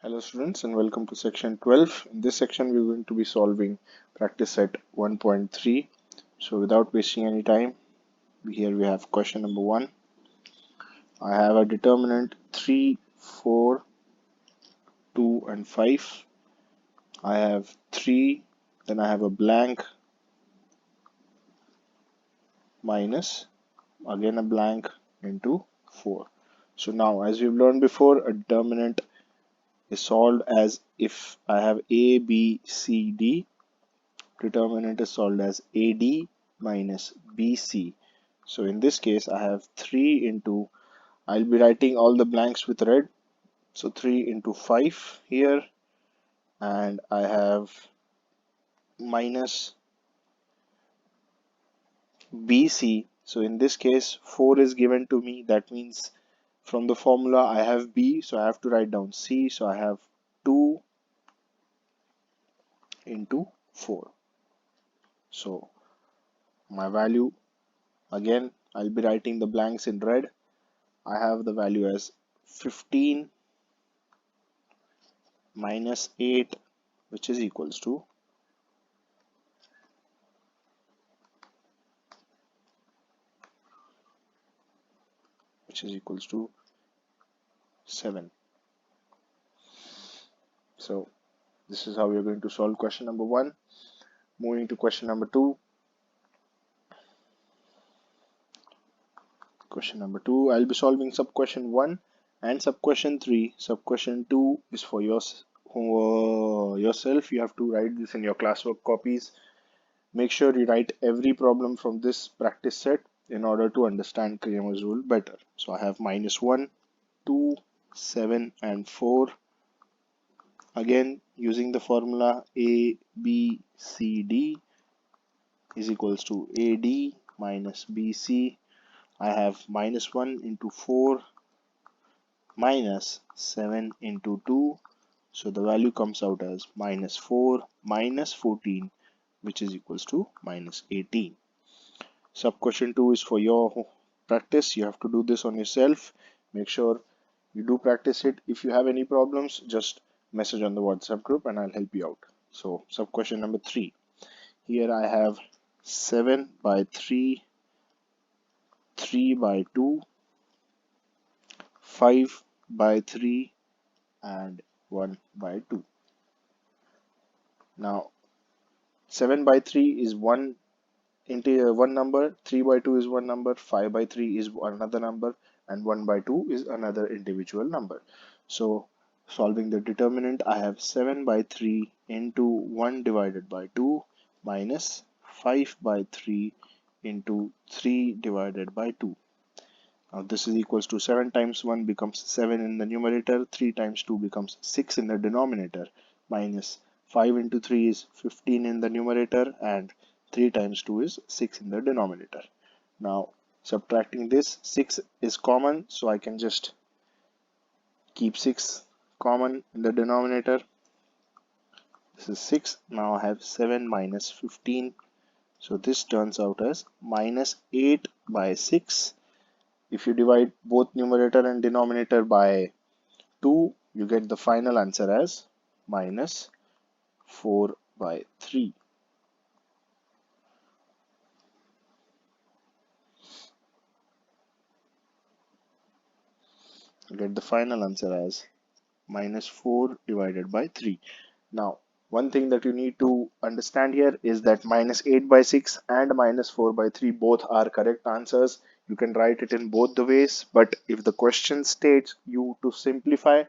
Hello students and welcome to section 12. In this section we're going to be solving practice set 1.3. So without wasting any time, here we have question number 1. I have a determinant 3, 4, 2 and 5. I have 3, then I have a blank minus, again a blank into 4. So now as we've learned before, a determinant is solved as if I have A, B, C, D. Determinant is solved as AD minus BC. So in this case, I have 3 into, I'll be writing all the blanks with red. So 3 into 5 here, and I have minus BC. So in this case, 4 is given to me. That means from the formula, I have B. So I have to write down C. So I have 2 into 4. So my value, again, I'll be writing the blanks in red. I have the value as 15 minus 8, which is equals to 7. So this is how we are going to solve question number 1. Moving to question number 2. Question number 2, I'll be solving sub question 1 and sub question 3. Sub question 2 is for yourself. You have to write this in your classwork copies. Make sure you write every problem from this practice set in order to understand Kramer's rule better. So I have minus 1, 2, 7 and 4. Again, using the formula A, B, C, D is equals to AD minus BC. I have minus 1 into 4 minus 7 into 2. So the value comes out as minus 4 minus 14, which is equals to minus 18. Sub question 2 is for your practice. You have to do this on yourself. Make sure you do practice it. If you have any problems, just message on the WhatsApp group and I'll help you out. So sub question number 3. Here I have 7 by 3, 3 by 2, 5 by 3 and 1 by 2. Now 7 by 3 is one number, 3 by 2 is one number, 5 by 3 is another number, and 1 by 2 is another individual number. So solving the determinant, I have 7 by 3 into 1 divided by 2 minus 5 by 3 into 3 divided by 2. Now this is equals to 7 times 1 becomes 7 in the numerator, 3 times 2 becomes 6 in the denominator, minus 5 into 3 is 15 in the numerator, and 3 times 2 is 6 in the denominator. Now subtracting this, 6 is common, so I can just keep 6 common in the denominator. This is 6. Now I have 7 minus 15. So this turns out as minus 8 by 6. If you divide both numerator and denominator by 2, you get the final answer as minus 4 by 3. You get the final answer as minus 4 divided by 3. Now, one thing that you need to understand here is that minus 8 by 6 and minus 4 by 3 both are correct answers. You can write it in both the ways, but if the question states you to simplify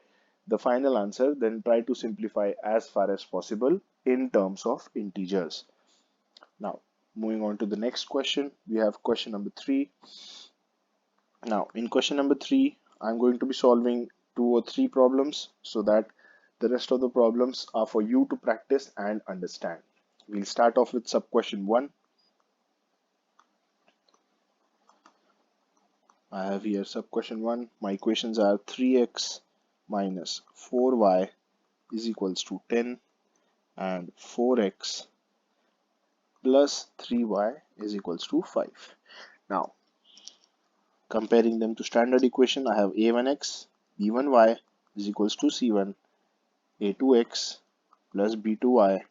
the final answer, then try to simplify as far as possible in terms of integers. Now, moving on to the next question, we have question number 3. Now, in question number 3, I'm going to be solving 2 or 3 problems so that the rest of the problems are for you to practice and understand. We'll start off with sub question 1. I have here sub question 1. My equations are 3x minus 4y is equals to 10 and 4x plus 3y is equals to 5. Now, comparing them to standard equation, I have a1x, b1y is equals to c1 A2x plus B2y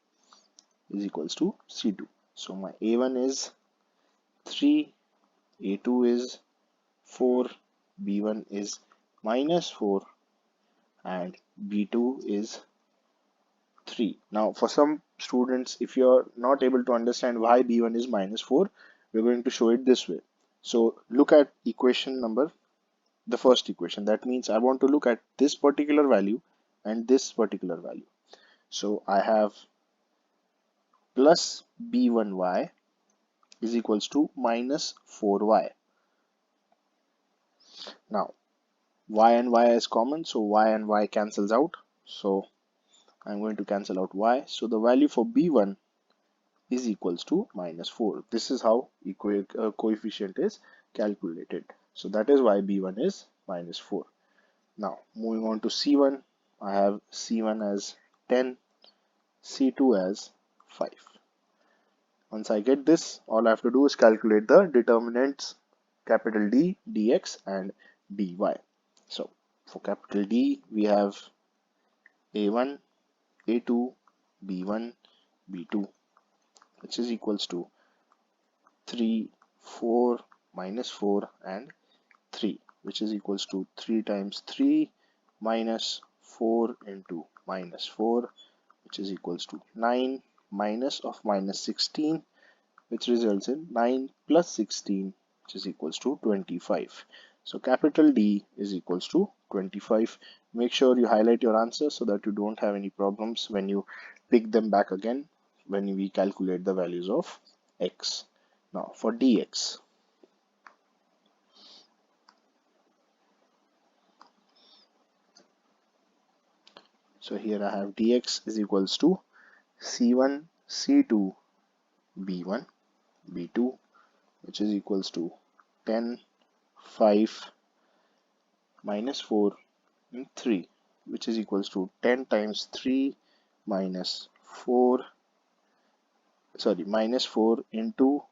is equals to C2. So my A1 is 3, A2 is 4, B1 is minus 4, and B2 is 3. Now for some students, if you're not able to understand why B1 is minus 4, we're going to show it this way. So look at equation number, the first equation. That means I want to look at this particular value and this particular value. So I have plus B1y is equals to minus 4y. Now y and y is common, so y and y cancels out. So I'm going to cancel out y. So the value for B1 is equals to minus 4. This is how coefficient is calculated. So that is why B1 is minus 4. Now moving on to C1, I have C1 as 10, C2 as 5. Once I get this, all I have to do is calculate the determinants capital D, dx and dy. So for capital D, we have A1, A2, B1, B2, which is equals to 3, 4, minus 4 and 3, which is equals to 3 times 3 minus 4 into minus 4, which is equals to 9 minus of minus 16, which results in 9 plus 16, which is equals to 25. So capital D is equals to 25. Make sure you highlight your answer so that you don't have any problems when you pick them back again when we calculate the values of x. Now for dx, so here I have dx is equals to c1 c2 b1 b2, which is equals to 10, 5, minus 4 and 3, which is equals to 10 times 3 minus 4, minus 4 into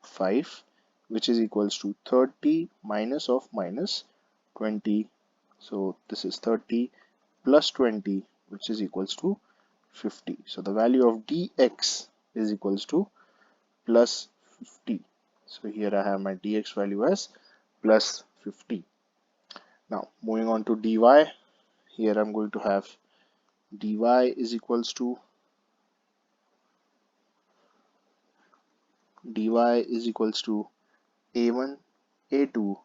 5, which is equals to 30 minus of minus 20. So this is 30 plus 20, which is equals to 50. So the value of dx is equals to plus 50. So here I have my dx value as plus 50. Now moving on to dy, here I'm going to have dy is equals to a1 a2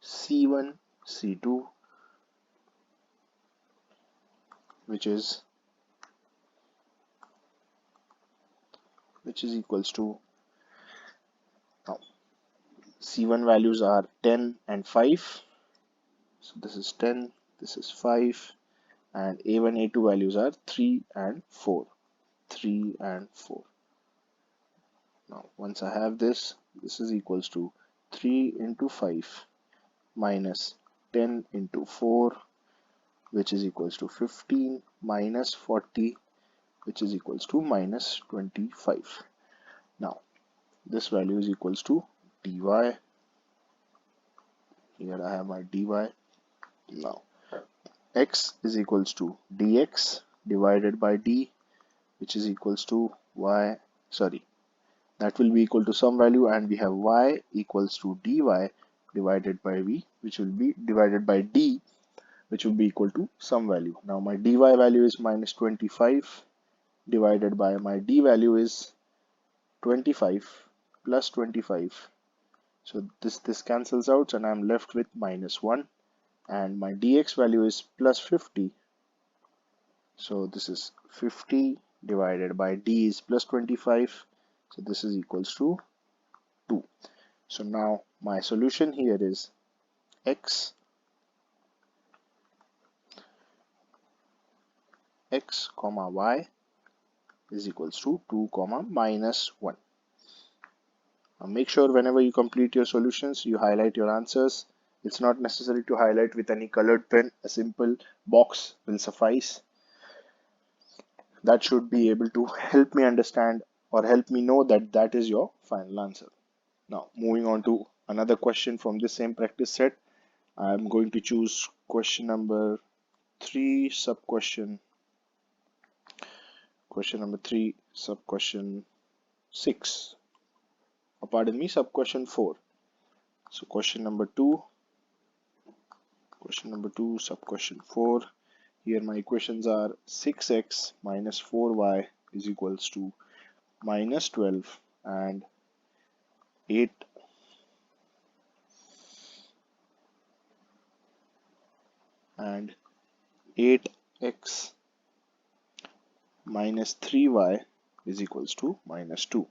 c1 c2, which is equals to, now c1 values are 10 and 5, so this is 10, this is 5, and a1 a2 values are 3 and 4. Now once I have this, this is equals to 3 into 5 minus 10 into 4, which is equals to 15, minus 40, which is equals to minus 25. Now this value is equals to dy. Here I have my dy. Now x is equals to dx divided by d, which is equals to y, that will be equal to some value, and we have y equals to dy divided by v, which will be divided by d, which will be equal to some value. Now my dy value is minus 25 divided by my d value is 25 plus 25. So this cancels out and I'm left with minus 1, and my dx value is plus 50. So this is 50 divided by d is plus 25. So this is equals to 2. So now my solution here is x comma y is equals to 2 comma minus 1. Now make sure whenever you complete your solutions, you highlight your answers. It's not necessary to highlight with any colored pen. A simple box will suffice. That should be able to help me understand or help me know that that is your final answer. Now moving on to another question from the same practice set. I'm going to choose question number 3, sub question Question number 3, sub question 6. Pardon me, sub question 4. So question number 2, sub question 4. Here my equations are 6x minus 4y is equals to minus 12 and 8 and 8x minus 3y is equals to minus 2.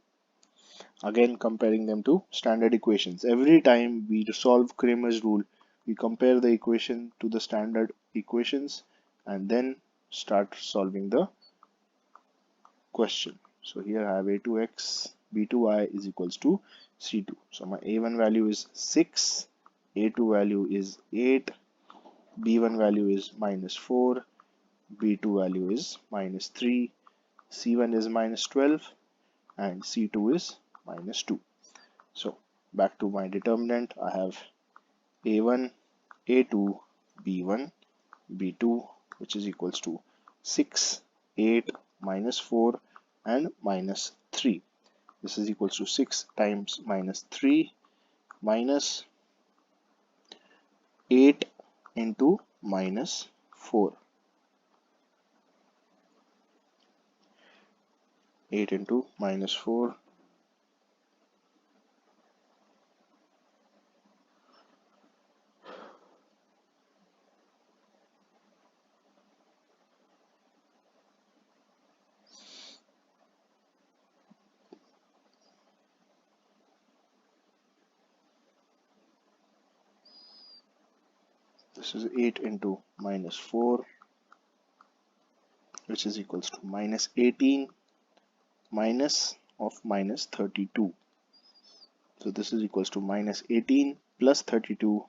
Again comparing them to standard equations. Every time we solve Cramer's rule, we compare the equation to the standard equations and then start solving the question. So here I have a2x, b2y is equals to c2. So my a1 value is 6, a2 value is 8, b1 value is minus 4, b2 value is minus 3, c1 is minus 12 and c2 is minus 2. So back to my determinant, I have a1, a2, b1, b2 which is equals to 6, 8, minus 4 and minus 3. This is equals to 6 times minus 3 minus 8 into minus 4. 8 into minus 4. This is 8 into minus 4, which is equals to minus 18 minus of minus 32. So this is equals to minus 18 plus 32.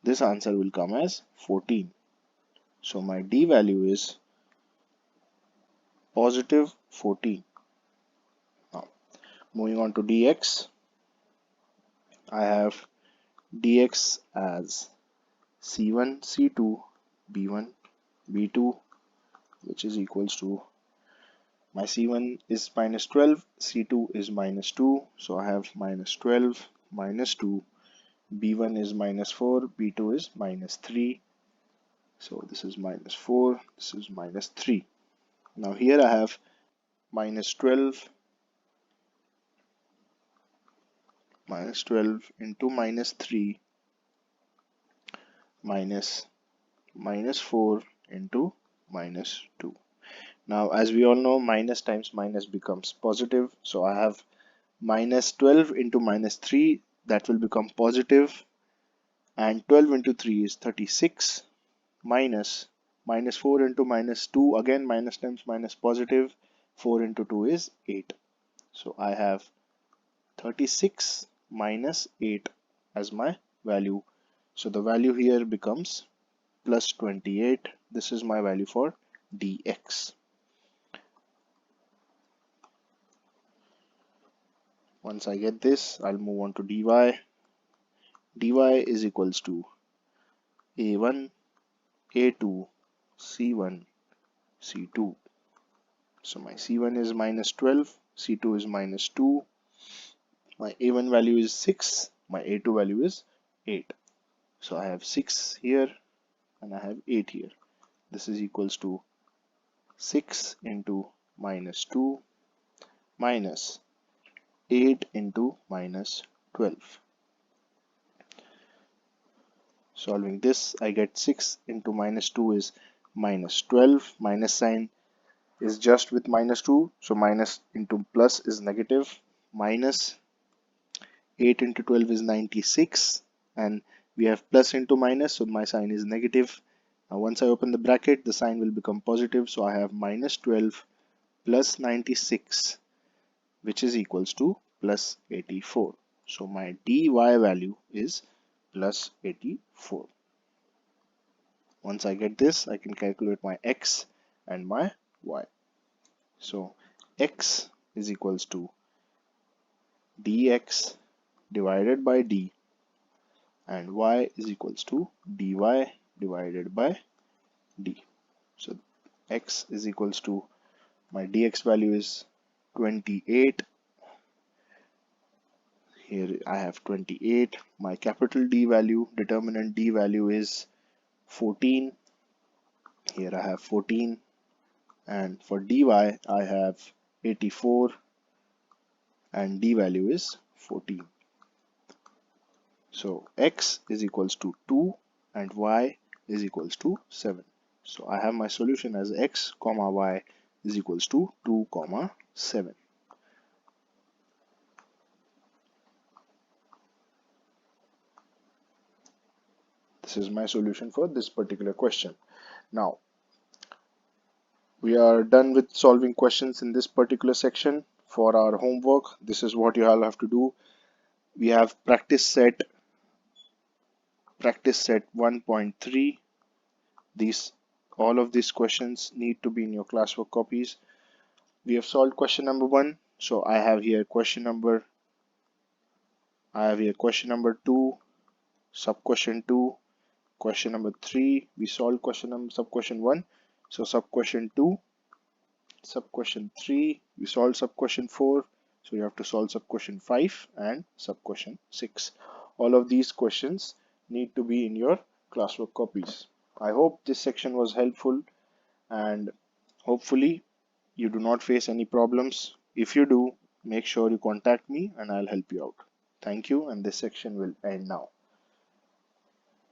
This answer will come as 14. So my D value is positive 14. Now moving on to dx, I have dx as c1, c2, b1, b2, which is equals to my c1 is minus 12, c2 is minus 2, so I have minus 12 minus 2, b1 is minus 4, b2 is minus 3, so this is minus 4, this is minus 3. Now here I have minus 12 into minus 3 minus minus 4 into minus 2. Now as we all know, minus times minus becomes positive, so I have minus 12 into minus 3, that will become positive, and 12 into 3 is 36, minus minus 4 into minus 2, again minus times minus positive, 4 into 2 is 8. So I have 36 minus 8 as my value. So the value here becomes plus 28. This is my value for dx. Once I get this, I'll move on to dy. dy is equals to a1, a2, c1, c2. So my c1 is minus 12, c2 is minus 2, my a1 value is 6, my a2 value is 8. So I have 6 here and I have 8 here. This is equals to 6 into minus 2 minus 8 into minus 12. Solving this, I get 6 into minus 2 is minus 12. Minus sign is just with minus 2, so minus into plus is negative. Minus 8 into 12 is 96, and we have plus into minus, so my sign is negative. Now once I open the bracket, the sign will become positive, so I have minus 12 plus 96, which is equals to plus 84. So my dy value is plus 84. Once I get this, I can calculate my x and my y. So x is equals to dx divided by d, and y is equals to dy divided by d. So x is equals to My dx value is 28. Here I have 28. My capital D value, determinant D value is 14. Here I have 14. And for dy I have 84 and D value is 14. So x is equals to 2 and y is equals to 7. So I have my solution as x comma y is equals to 2 comma 7. This is my solution for this particular question. Now we are done with solving questions in this particular section. For our homework, this is what you all have to do. We have practice set 1.3. These all of these questions need to be in your classwork copies. We have solved question number 1. So I have here question number 2, sub question 2, question number 3. We solved sub question 1. So sub question 2, sub question 3. We solved sub question 4. So you have to solve sub question 5 and sub question 6. All of these questions need to be in your classwork copies. I hope this section was helpful, and hopefully you do not face any problems. If you do, make sure you contact me and I'll help you out. Thank you, and this section will end now.